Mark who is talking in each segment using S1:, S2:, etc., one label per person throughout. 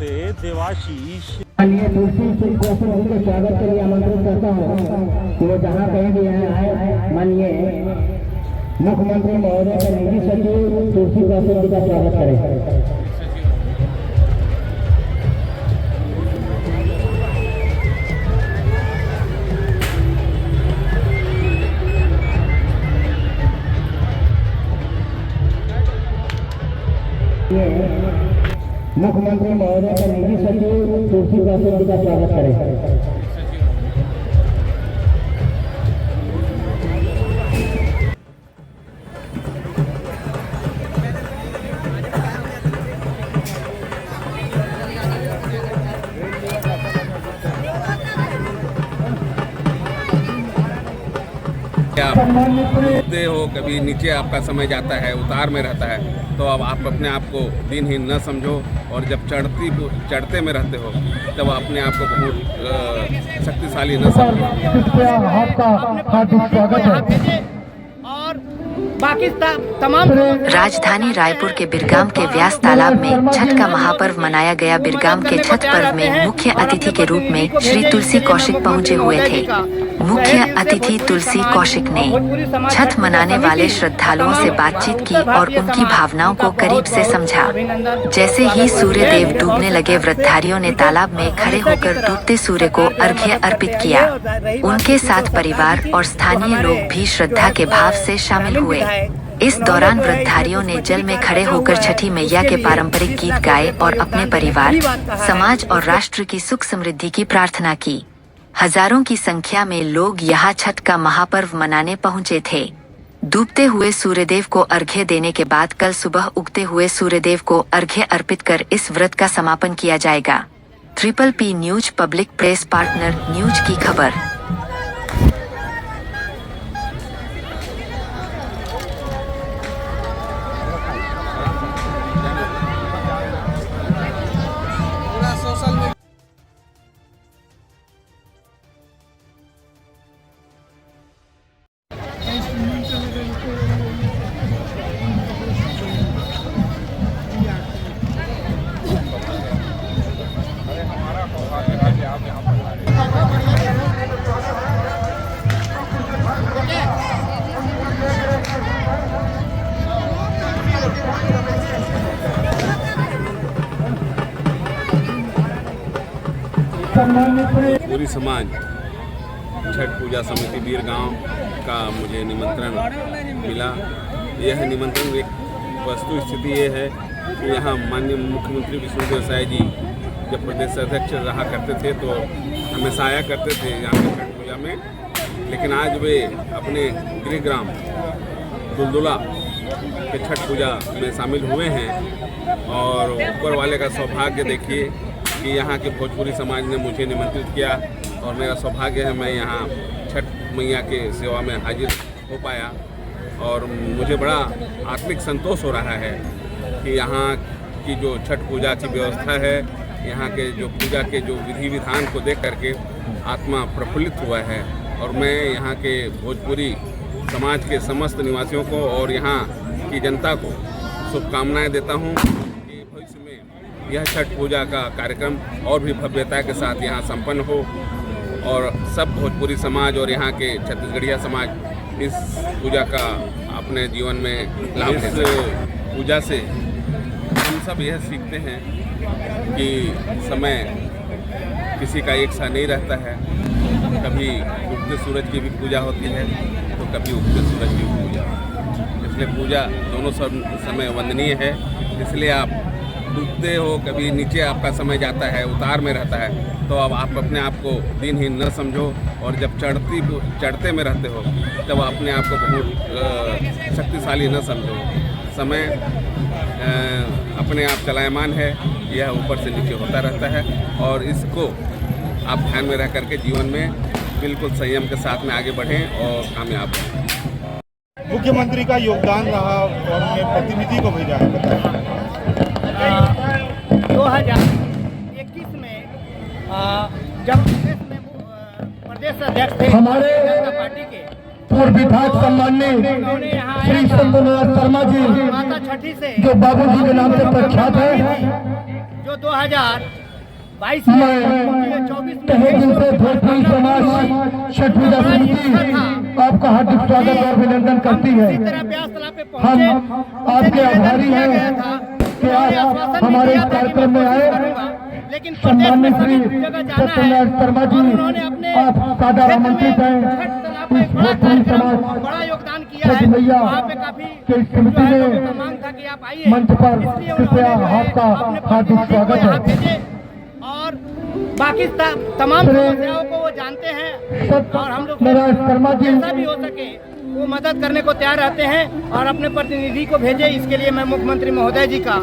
S1: करते देवाशीष।
S2: माननीय तुलसी सिंह कौशिक जी के स्वागत के लिए आमंत्रित करता हूँ कि वो जहाँ कहीं भी आए। माननीय मुख्यमंत्री महोदय के निजी सचिव तुलसी कौशिक जी का स्वागत करें। मुख्यमंत्री महोदय के निजी सचिव तुलसी कौशिक जी का स्वागत करें।
S3: आप उठते हो, कभी नीचे आपका समय जाता है, उतार में रहता है, तो अब आप अपने आप को दिनहीन न समझो। और जब चढ़ते में रहते हो तब अपने आप को बहुत शक्तिशाली न समझो।
S4: और बाकी तमाम
S5: राजधानी रायपुर के बिरगाम के व्यास तालाब में छठ का महापर्व मनाया गया। बिरगाम के छठ पर्व में मुख्य अतिथि के रूप में श्री तुलसी कौशिक पहुंचे हुए थे। मुख्य अतिथि तुलसी कौशिक ने छठ मनाने वाले श्रद्धालुओं से बातचीत की और उनकी भावनाओं को करीब से समझा। जैसे ही सूर्य देव डूबने लगे, व्रतधारियों ने तालाब में खड़े होकर डूबते सूर्य को अर्घ्य अर्पित किया। उनके साथ परिवार और स्थानीय लोग भी श्रद्धा के भाव से शामिल हुए। इस दौरान व्रतधारियों ने जल में खड़े होकर छठी मैया के पारंपरिक गीत गाए और अपने परिवार, समाज और राष्ट्र की सुख समृद्धि की प्रार्थना की। हजारों की संख्या में लोग यहाँ छठ का महापर्व मनाने पहुँचे थे। डूबते हुए सूर्यदेव को अर्घ्य देने के बाद कल सुबह उगते हुए सूर्यदेव को अर्घ्य अर्पित कर इस व्रत का समापन किया जाएगा। PPP news public press partner news की खबर।
S3: पूरी समाज छठ पूजा समिति बीरगांव का मुझे निमंत्रण मिला। यह निमंत्रण एक वस्तु स्थिति ये है कि यहाँ माननीय मुख्यमंत्री विष्णुदेव साय जी जब प्रदेश अध्यक्ष रहा करते थे तो हमेशा आया करते थे यहाँ पे छठ पूजा में। लेकिन आज वे अपने गृहग्राम दुलदुला के छठ पूजा में शामिल हुए हैं। और ऊपर वाले का सौभाग्य देखिए कि यहाँ के भोजपुरी समाज ने मुझे निमंत्रित किया और मेरा सौभाग्य है मैं यहाँ छठ मैया के सेवा में हाजिर हो पाया। और मुझे बड़ा आत्मिक संतोष हो रहा है कि यहाँ की जो छठ पूजा की व्यवस्था है, यहाँ के जो पूजा के जो विधि विधान को देख करके आत्मा प्रफुल्लित हुआ है। और मैं यहाँ के भोजपुरी समाज के समस्त निवासियों को और यहाँ की जनता को शुभकामनाएँ देता हूँ कि भविष्य में यह छठ पूजा का कार्यक्रम और भी भव्यता के साथ यहाँ संपन्न हो और सब भोजपुरी समाज और यहाँ के छत्तीसगढ़िया समाज इस पूजा का अपने जीवन में लाभ ले। इस पूजा से हम सब यह सीखते हैं कि समय किसी का एक सा नहीं रहता है। कभी उगते सूरज की भी पूजा होती है तो कभी उगते सूरज की भी पूजा। इसलिए पूजा दोनों समय वंदनीय है। इसलिए आप डूबते हो, कभी नीचे आपका समय जाता है, उतार में रहता है, तो अब आप अपने आप को दिनहीन न समझो। और जब चढ़ते में रहते हो तब अपने आप को बहुत शक्तिशाली न समझो। समय अपने आप चलायमान है, यह ऊपर से नीचे होता रहता है और इसको आप ध्यान में रह करके जीवन में बिल्कुल संयम के साथ में आगे बढ़ें और कामयाब हों।
S6: मुख्यमंत्री का योगदान रहा और उन्हें प्रतिनिधि को भेजा है।
S4: 2021 में जब प्रदेश अध्यक्ष थे
S2: हमारे
S4: पार्टी के
S2: पूर्व विधायक सम्माननीय श्री शंभुनाथ शर्मा जी
S4: माता छठी से
S2: जो बाबूजी के नाम से प्रख्यात है,
S4: जो 2022 में 24
S2: तहे
S4: में
S2: दिल से भोजपुरी समाज छठ पूजा समिति आपका हार्दिक स्वागत और अभिनंदन करती है।
S4: इसी तरह ब्यास तालाब पे पहुंचे,
S2: हम आपके आभारी
S4: किया गया
S2: हैं
S4: था
S2: कि आप हमारे इस कार्यक्रम में आए।
S4: लेकिन प्रदेश में
S2: सम्मानित
S4: सभी
S2: श्री
S4: जगह जाना है
S2: सत्यनारायण शर्मा जी,
S4: और उन्होंने अपने
S2: आप सादर
S4: क्षेत्र में
S2: आमंत्रित हैं।
S4: छठ तालाब में एक बड़ा
S2: भोजपुरी
S4: कार्यक्रम,
S2: समाज
S4: बड़ा योगदान किया
S2: छठ
S4: है।
S2: मैया
S4: वहाँ पे काफी
S2: के
S4: जो
S2: समिति
S4: है
S2: ने
S4: लोगों का मांग था कि आप आइए,
S2: मंच पर
S4: इसलिए
S2: कृपया
S4: उन्होंने जो है
S2: आपका
S4: अपने
S2: हार्दिक
S4: प्रतिनिधि को
S2: स्वागत
S4: यहाँ
S2: है।
S4: भेजे और बाकी तमाम समस्याओं को वो जानते हैं और हम लोग
S2: सत्यनारायण शर्मा जी
S4: जैसा भी हो सके वो मदद करने को तैयार रहते हैं और अपने प्रतिनिधि को भेजे। इसके लिए मैं मुख्यमंत्री महोदय जी का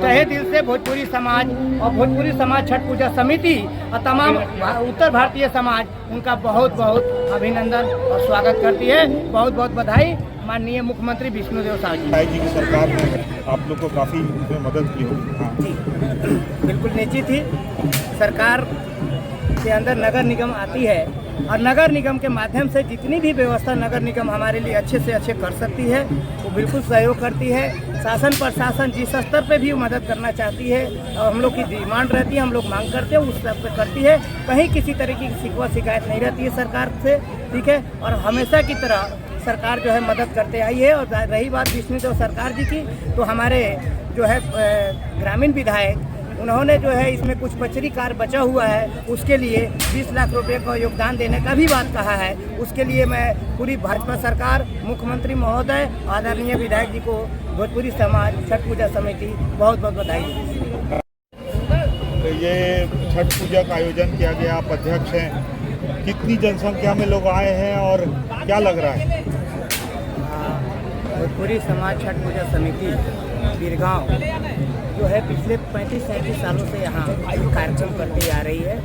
S4: तहे दिल से भोजपुरी समाज और भोजपुरी समाज छठ पूजा समिति और तमाम उत्तर भारतीय समाज उनका बहुत बहुत अभिनंदन और स्वागत करती है। बहुत बहुत बधाई माननीय मुख्यमंत्री विष्णुदेव साहू जी।
S6: भाई जी की सरकार ने आप लोग को काफ़ी इसमें मदद की होगी। हाँ
S4: जी बिल्कुल निश्चित ही सरकार के अंदर नगर निगम आती है और नगर निगम के माध्यम से जितनी भी व्यवस्था नगर निगम हमारे लिए अच्छे से अच्छे कर सकती है वो बिल्कुल सहयोग करती है। शासन प्रशासन जिस स्तर पे भी मदद करना चाहती है और हम लोग की डिमांड रहती है, हम लोग मांग करते हैं, उस स्तर पे करती है। कहीं किसी तरीके की शिकवा शिकायत नहीं रहती है सरकार से, ठीक है। और हमेशा की तरह सरकार जो है मदद करते आई है। और रही बात विष्णुदेव सरकार जी की, तो हमारे जो है ग्रामीण विधायक उन्होंने जो है इसमें कुछ पचरी कार्य बचा हुआ है, उसके लिए 20 लाख रुपए का योगदान देने का भी बात कहा है। उसके लिए मैं पूरी भाजपा सरकार, मुख्यमंत्री महोदय, आदरणीय विधायक जी को भोजपुरी समाज छठ पूजा समिति बहुत बहुत बधाई देती है।
S6: ये छठ पूजा का आयोजन किया गया, आप अध्यक्ष हैं, कितनी जनसंख्या में लोग आए हैं और क्या लग रहा है?
S4: भोजपुरी समाज छठ पूजा समिति बीरगांव जो है पिछले 35-37 सालों से यहाँ कार्यक्रम करती आ रही है।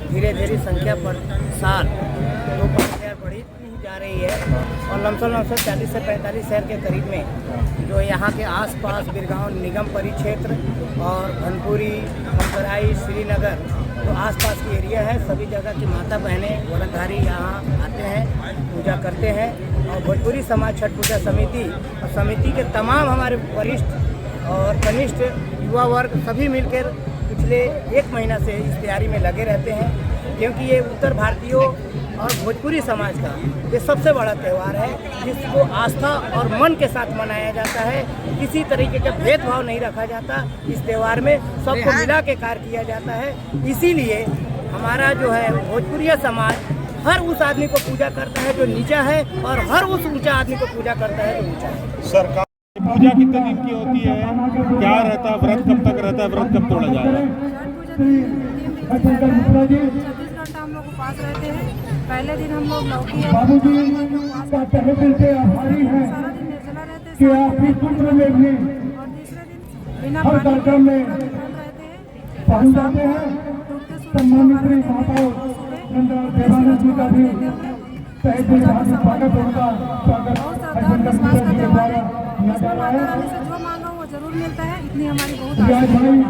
S4: धीरे धीरे संख्या पर साल 2-5 शहर बढ़ी जा रही है और लमसम 40 से 45 शहर के करीब में जो यहाँ के आसपास बीरगांव निगम परिक्षेत्र और भनपुरी, खमसराई, श्रीनगर तो आसपास की एरिया है, सभी जगह की माता बहनें व्रतधारी यहाँ आते हैं, पूजा करते हैं। और भोजपुरी समाज छठ पूजा समिति और समिति के तमाम हमारे वरिष्ठ और कनिष्ठ युवा वर्ग सभी मिलकर पिछले 1 महीना से इस तैयारी में लगे रहते हैं, क्योंकि ये उत्तर भारतीयों और भोजपुरी समाज का ये सबसे बड़ा त्यौहार है जिसको आस्था और मन के साथ मनाया जाता है। किसी तरीके का भेदभाव नहीं रखा जाता, इस त्यौहार में सबको मिला के कार्य किया जाता है। इसीलिए हमारा जो है भोजपुरिया समाज हर उस आदमी को पूजा करता है जो नीचा है और हर उस ऊंचा आदमी को पूजा करता है जो ऊंचा है।
S6: सरकार पूजा कितने दिन की होती है, क्या रहता है, व्रत कब तक रहता है, व्रत कब तोड़ा जाएगा?
S1: 36 घंटा हम लोग उपास रहते हैं। पहले दिन हम लोग लौकी सारा दिन निर्जला रहते हैं, और तीसरे दिन बिना पानी के रहते हैं। सम्मानित माता रानी से जो मांगा वो जरूर मिलता है, इतनी हमारी बहुत आशा है।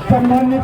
S2: सम्मानित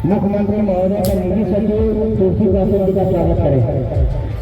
S2: मुख्यमंत्री महोदय का निजी सचिव तुलसी कौशिक जी का स्वागत करें।